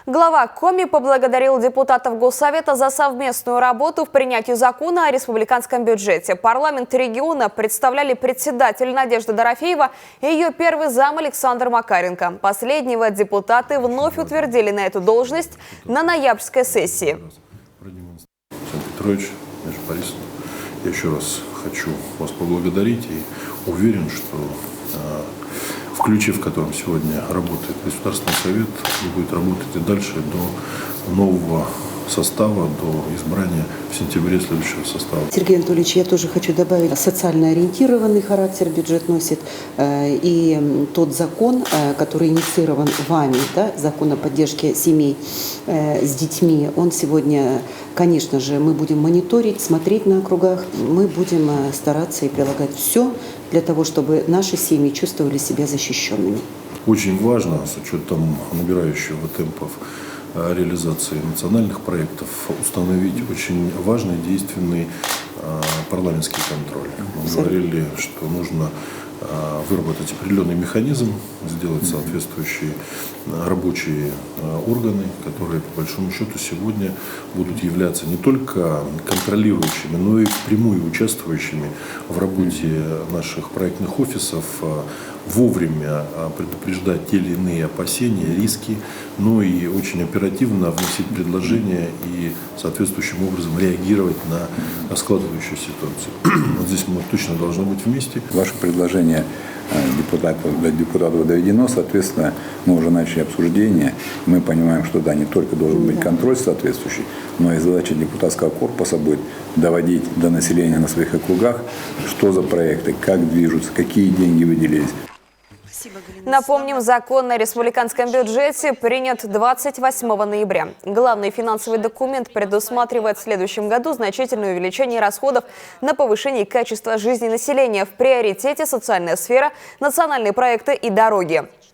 Глава Коми поблагодарил депутатов Госсовета за совместную работу в принятии закона о республиканском бюджете. Парламент региона представляли председатель Надежда Дорофеева и ее первый зам Александр Макаренко. Последнего депутаты вновь утвердили на эту должность на ноябрьской сессии. Александр Петрович, Надежда Борисовна, я еще раз хочу вас поблагодарить и уверен, что в ключе, в котором сегодня работает Государственный совет, будет работать и дальше до нового состава, до избрания в сентябре следующего состава. Сергей Анатольевич, я тоже хочу добавить, социально ориентированный характер бюджет носит. И тот закон, который инициирован вами, да, закон о поддержке семей с детьми, он сегодня, конечно же, мы будем мониторить, смотреть на округах. Мы будем стараться и прилагать все для того, чтобы наши семьи чувствовали себя защищенными. Очень важно, с учетом набирающего темпов реализации национальных проектов, установить очень важный, действенный парламентский контроль. Мы говорили, что нужно выработать определенный механизм, сделать соответствующие рабочие органы, которые, по большому счету, сегодня будут являться не только контролирующими, но и впрямую участвующими в работе наших проектных офисов, вовремя предупреждать те или иные опасения, риски, но и очень оперативно вносить предложения и соответствующим образом реагировать на складывающуюся ситуацию. Вот здесь мы точно должны быть вместе. Ваше предложение депутатов доведено, соответственно, мы уже начали обсуждение. Мы понимаем, что да, не только должен быть контроль соответствующий, но и задача депутатского корпуса будет доводить до населения на своих округах, что за проекты, как движутся, какие деньги выделились. Напомним, закон о республиканском бюджете принят 28 ноября. Главный финансовый документ предусматривает в следующем году значительное увеличение расходов на повышение качества жизни населения. В приоритете социальная сфера, национальные проекты и дороги.